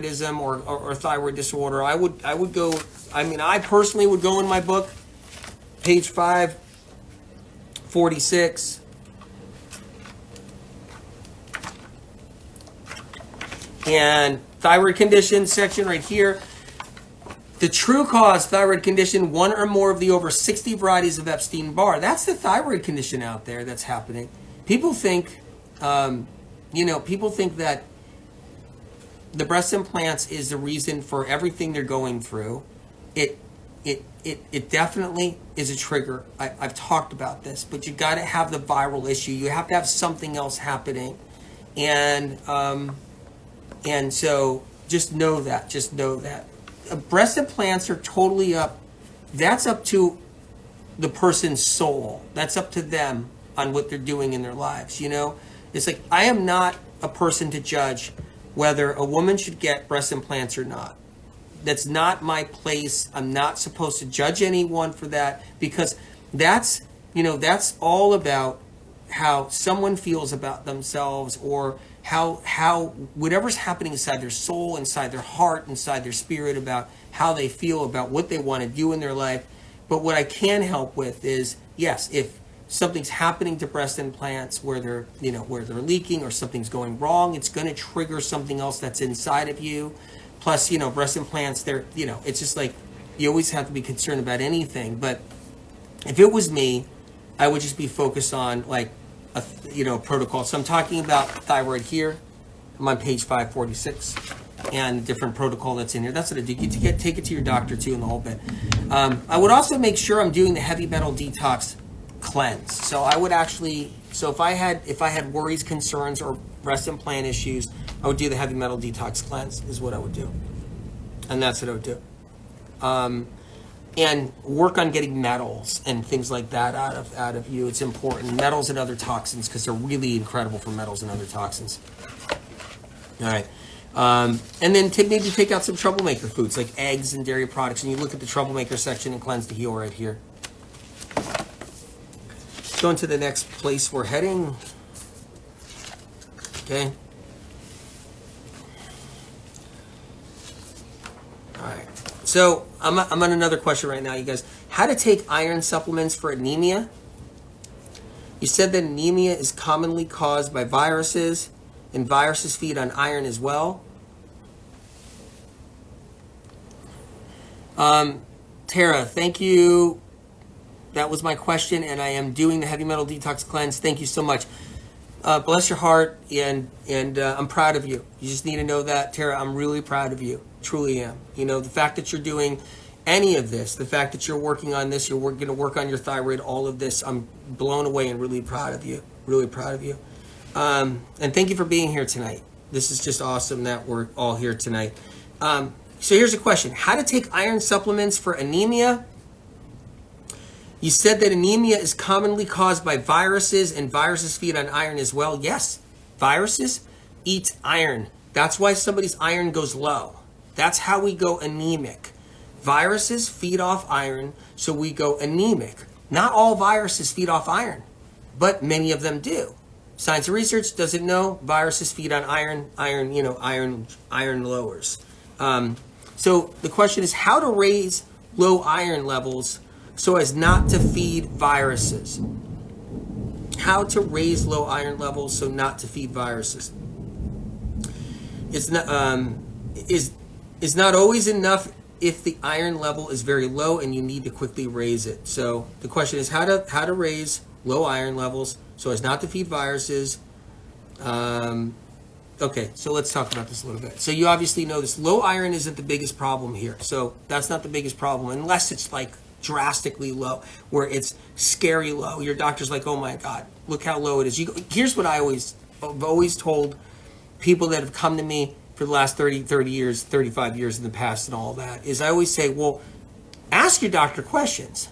or thyroid disorder, I would go, I mean, I personally would go in my book, page 546, and thyroid condition section right here. The true cause thyroid condition, one or more of the over 60 varieties of Epstein-Barr. That's the thyroid condition out there that's happening. People think, people think that the breast implants is the reason for everything they're going through. It definitely is a trigger. I've talked about this, but you got to have the viral issue. You have to have something else happening, and so just know that. Just know that breast implants are totally up. That's up to the person's soul. That's up to them on what they're doing in their lives. It's like, I am not a person to judge whether a woman should get breast implants or not. That's not my place. I'm not supposed to judge anyone for that, because that's all about how someone feels about themselves, or how whatever's happening inside their soul, inside their heart, inside their spirit, about how they feel about what they want to do in their life. But what I can help with is, yes, if something's happening to breast implants where they're leaking, or something's going wrong, it's going to trigger something else that's inside of you. Plus, breast implants, it's just like, you always have to be concerned about anything. But if it was me, I would just be focused on like a protocol. So I'm talking about thyroid here. I'm on page 546, and different protocol that's in here. That's what I do. You take it to your doctor too, in the whole bit. I would also make sure I'm doing the heavy metal detox cleanse. So I would actually, if I had worries, concerns, or breast implant issues, I would do the heavy metal detox cleanse, is what I would do. And that's what I would do. And work on getting metals and things like that out of you. It's important. Metals and other toxins, because they're really incredible for metals and other toxins. All right. And then maybe take out some troublemaker foods like eggs and dairy products. And you look at the troublemaker section in Cleanse to Heal right here. Going to the next place we're heading. Okay. All right. So I'm on another question right now, you guys. How to take iron supplements for anemia? You said that anemia is commonly caused by viruses, and viruses feed on iron as well. Tara, thank you. That was my question, and I am doing the heavy metal detox cleanse. Thank you so much. Bless your heart, and I'm proud of you. You just need to know that, Tara. I'm really proud of you. Truly am. The fact that you're doing any of this, the fact that you're working on this, you're going to work on your thyroid, all of this, I'm blown away and really proud of you. Really proud of you. And thank you for being here tonight. This is just awesome that we're all here tonight. So here's a question. How to take iron supplements for anemia? You said that anemia is commonly caused by viruses, and viruses feed on iron as well. Yes, viruses eat iron. That's why somebody's iron goes low. That's how we go anemic. Viruses feed off iron, so we go anemic. Not all viruses feed off iron, but many of them do. Science and research doesn't know viruses feed on iron. Iron lowers. So the question is how to raise low iron levels so as not to feed viruses. How to raise low iron levels so not to feed viruses. It's not always enough if the iron level is very low and you need to quickly raise it. So the question is how to raise low iron levels so as not to feed viruses. Okay, so let's talk about this a little bit. So you obviously know this. Low iron isn't the biggest problem here. So that's not the biggest problem unless it's like drastically low, where it's scary low. Your doctor's like, oh my God, look how low it is. Here's what I've always told people that have come to me for the last 30 years, 35 years in the past and all that, is I always say, well, ask your doctor questions.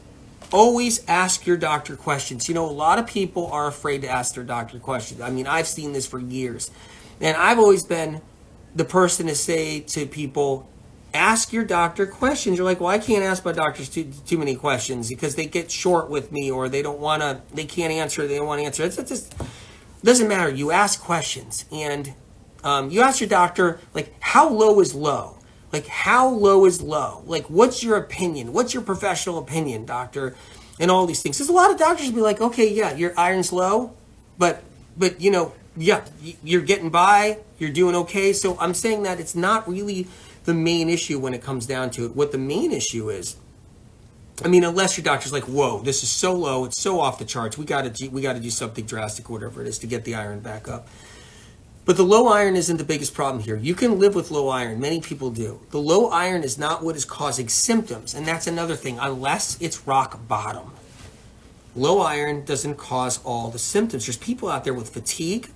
Always ask your doctor questions. A lot of people are afraid to ask their doctor questions. I mean, I've seen this for years. And I've always been the person to say to people, ask your doctor questions. You're like, well, I can't ask my doctors too many questions because they get short with me, or they can't answer, they don't want to answer. It just doesn't matter. You ask questions. And You ask your doctor, like, how low is low? Like, how low is low? Like, what's your opinion? What's your professional opinion, doctor? And all these things. There's a lot of doctors be like, okay, yeah, your iron's low, but yeah, you're getting by, you're doing okay. So I'm saying that it's not really the main issue when it comes down to it. What the main issue is, I mean, unless your doctor's like, whoa, this is so low, it's so off the charts, we got to do something drastic, whatever it is, to get the iron back up. But the low iron isn't the biggest problem here. You can live with low iron. Many people do. The low iron is not what is causing symptoms, and that's another thing, unless it's rock bottom. Low iron doesn't cause all the symptoms. There's people out there with fatigue.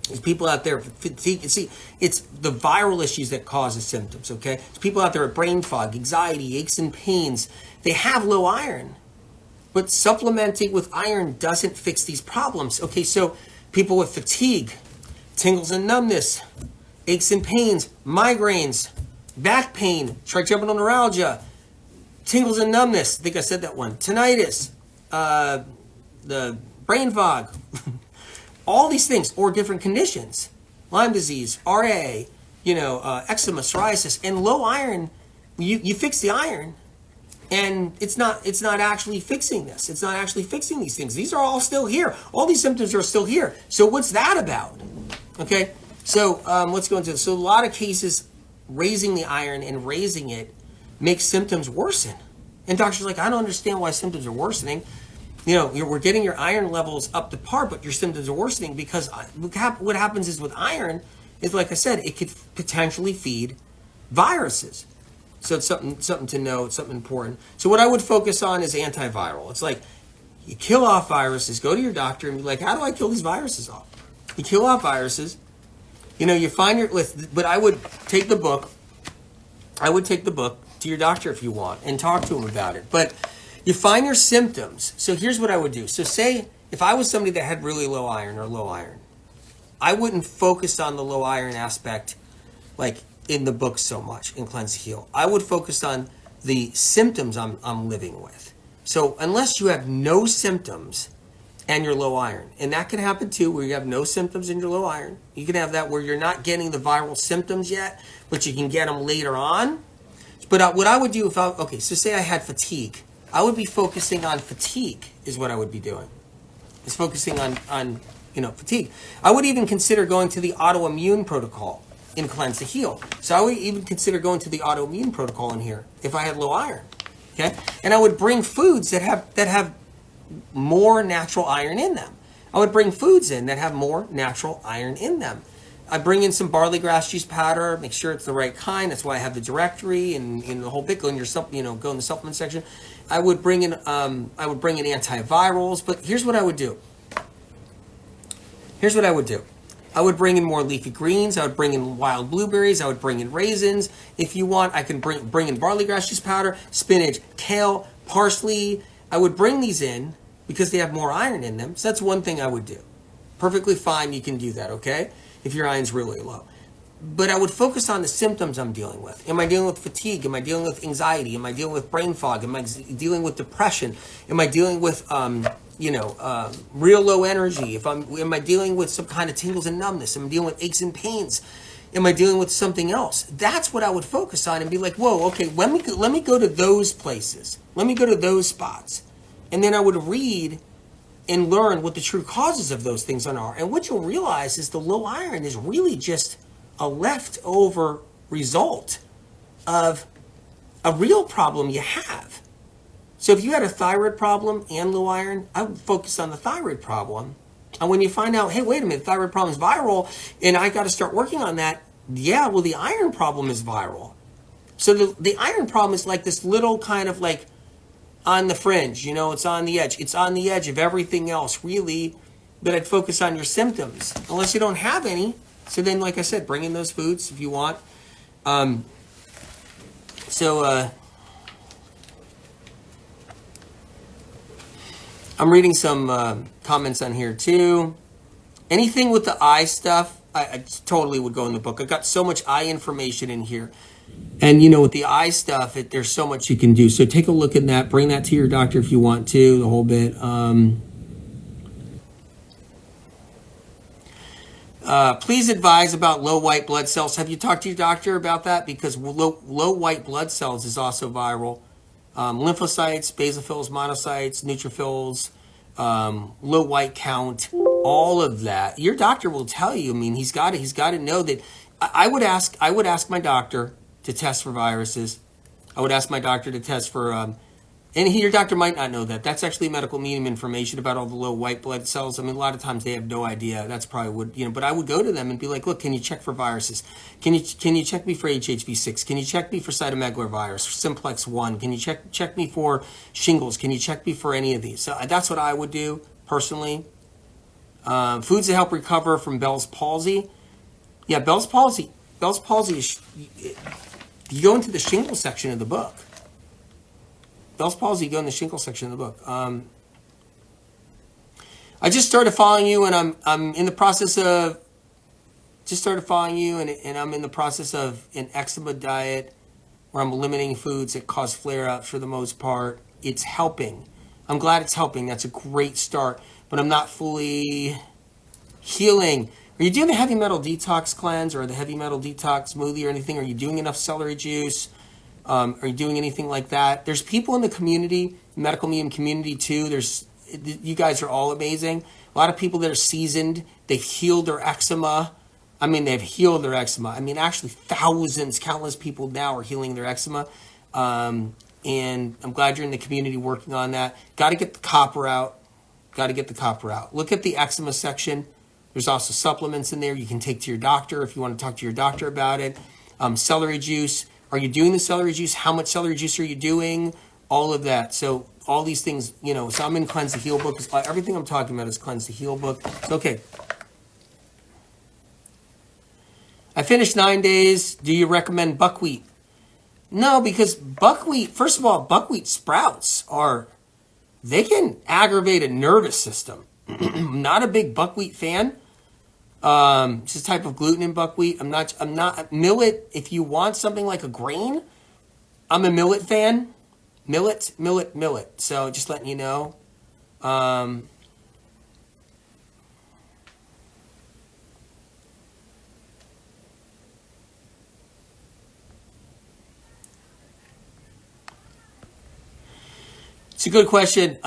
There's people out there with fatigue. See, it's the viral issues that cause the symptoms, okay? There's people out there with brain fog, anxiety, aches and pains. They have low iron. But supplementing with iron doesn't fix these problems. Okay, so people with fatigue, tingles and numbness, aches and pains, migraines, back pain, trigeminal neuralgia, tingles and numbness, I think I said that one, tinnitus, the brain fog, all these things, or different conditions, Lyme disease, RA, eczema, psoriasis, and low iron, you fix the iron, and it's not actually fixing this. It's not actually fixing these things. These are all still here. All these symptoms are still here. So what's that about? Okay, so let's go into this. So a lot of cases, raising the iron and raising it makes symptoms worsen. And doctors are like, I don't understand why symptoms are worsening. We're getting your iron levels up to par, but your symptoms are worsening because what happens is with iron is, like I said, it could potentially feed viruses. So it's something to know. It's something important. So what I would focus on is antiviral. It's like you kill off viruses. Go to your doctor and be like, how do I kill these viruses off? You kill off viruses. You find your list. But I would take the book. I would take the book to your doctor if you want and talk to him about it. But you find your symptoms. So here's what I would do. So say if I was somebody that had really low iron or low iron, I wouldn't focus on the low iron aspect like in the book so much in Cleanse Heal. I would focus on the symptoms I'm living with. So unless you have no symptoms and you're low iron, and that can happen too, where you have no symptoms and you're low iron. You can have that where you're not getting the viral symptoms yet, but you can get them later on. But what I would do so say I had fatigue. I would be focusing on fatigue is what I would be doing. Is focusing on fatigue. I would even consider going to the autoimmune protocol in Cleanse to Heal. So I would even consider going to the autoimmune protocol in here if I had low iron. Okay? And I would bring foods that have more natural iron in them. I would bring foods in that have more natural iron in them. I bring in some barley grass juice powder, make sure it's the right kind. That's why I have the directory and the whole bit. Go in the supplement section. I would bring in antivirals, but here's what I would do. I would bring in more leafy greens. I would bring in wild blueberries. I would bring in raisins. If you want, I can bring in barley grass juice powder, spinach, kale, parsley. I would bring these in because they have more iron in them. So that's one thing I would do. Perfectly fine, you can do that, okay? If your iron's really low. But I would focus on the symptoms I'm dealing with. Am I dealing with fatigue? Am I dealing with anxiety? Am I dealing with brain fog? Am I dealing with depression? Am I dealing with real low energy? Am I dealing with some kind of tingles and numbness? Am I dealing with aches and pains? Am I dealing with something else? That's what I would focus on and be like, whoa, okay, let me go to those places. Let me go to those spots. And then I would read and learn what the true causes of those things are. And what you'll realize is the low iron is really just a leftover result of a real problem you have. So if you had a thyroid problem and low iron, I would focus on the thyroid problem. And when you find out, hey, wait a minute, thyroid problem is viral, and I got to start working on that, yeah, well, the iron problem is viral. So the iron problem is like this little kind of like on the fringe, it's on the edge. It's on the edge of everything else, really, but I'd focus on your symptoms, unless you don't have any. So then, like I said, bring in those foods if you want. I'm reading some comments on here too. Anything with the eye stuff, I totally would go in the book. I've got so much eye information in here. And, with the eye stuff, there's so much you can do. So take a look at that. Bring that to your doctor if you want to, the whole bit. Please advise about low white blood cells. Have you talked to your doctor about that? Because low white blood cells is also viral. Lymphocytes, basophils, monocytes, neutrophils, low white count, all of that. Your doctor will tell you. I mean, he's got to know that. I would ask my doctor to test for viruses. I would ask my doctor to test for, your doctor might not know that. That's actually medical medium information about all the low white blood cells. I mean, a lot of times they have no idea. That's probably what, but I would go to them and be like, look, can you check for viruses? Can you check me for HHV6? Can you check me for cytomegalovirus, simplex 1? Can you check me for shingles? Can you check me for any of these? So that's what I would do personally. Foods that help recover from Bell's palsy. Yeah, Bell's palsy is, you go into the shingle section of the book. Bell's palsy, go in the shingle section of the book. I just started following you, and I'm in the process of and I'm in the process of an eczema diet where I'm eliminating foods that cause flare-ups for the most part. It's helping. I'm glad it's helping. That's a great start, but I'm not fully healing. Are you doing the heavy metal detox cleanse or the heavy metal detox smoothie or anything? Are you doing enough celery juice? Are you doing anything like that? There's people in the community, medical medium community too. You guys are all amazing. A lot of people that are seasoned. They've healed their eczema. I mean, actually thousands, countless people now are healing their eczema. And I'm glad you're in the community working on that. Got to get the copper out. Look at the eczema section. There's also supplements in there you can take to your doctor if you want to talk to your doctor about it. Celery juice. Are you doing the celery juice? How much celery juice are you doing? All of that. So all these things, so I'm in Cleanse to Heal book. Everything I'm talking about is Cleanse to Heal book. Okay. I finished 9 days. Do you recommend buckwheat? No, because buckwheat, first of all, buckwheat sprouts they can aggravate a nervous system. I'm not a big buckwheat fan. It's a type of gluten in buckwheat. I'm not millet. If you want something like a grain, I'm a millet fan. Millet. So just letting you know. It's a good question.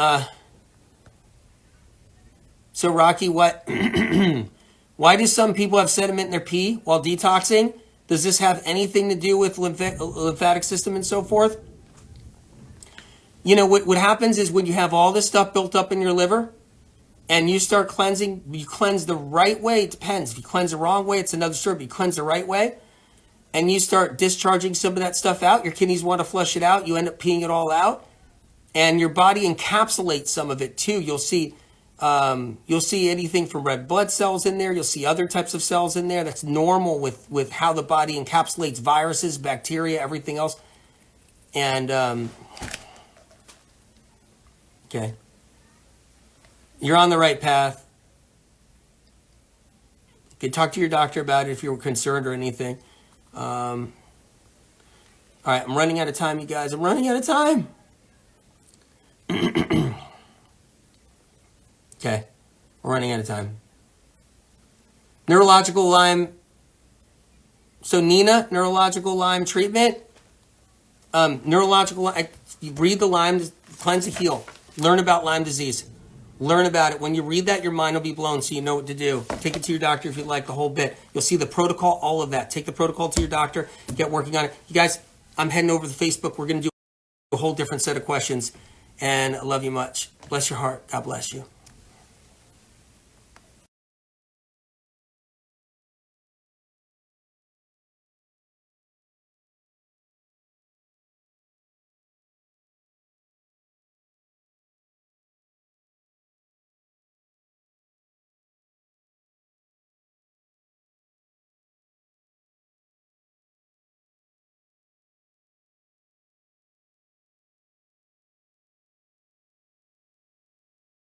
So Rocky, why do some people have sediment in their pee while detoxing? Does this have anything to do with lymphatic system and so forth? What happens is when you have all this stuff built up in your liver and you start cleansing, you cleanse the right way. It depends. If you cleanse the wrong way, it's another story. But you cleanse the right way and you start discharging some of that stuff out. Your kidneys want to flush it out. You end up peeing it all out. And your body encapsulates some of it too. You'll see anything from red blood cells in there. You'll see other types of cells in there. That's normal with how the body encapsulates viruses, bacteria, everything else. And, okay. You're on the right path. You can talk to your doctor about it if you're concerned or anything. All right, I'm running out of time, you guys. I'm running out of time. Okay, we're running out of time. Neurological Lyme. So Nina, neurological Lyme treatment. You read the Lyme, Cleanse to Heal. Learn about Lyme disease. Learn about it. When you read that, your mind will be blown so you know what to do. Take it to your doctor if you like the whole bit. You'll see the protocol, all of that. Take the protocol to your doctor. Get working on it. You guys, I'm heading over to Facebook. We're going to do a whole different set of questions. And I love you much. Bless your heart. God bless you.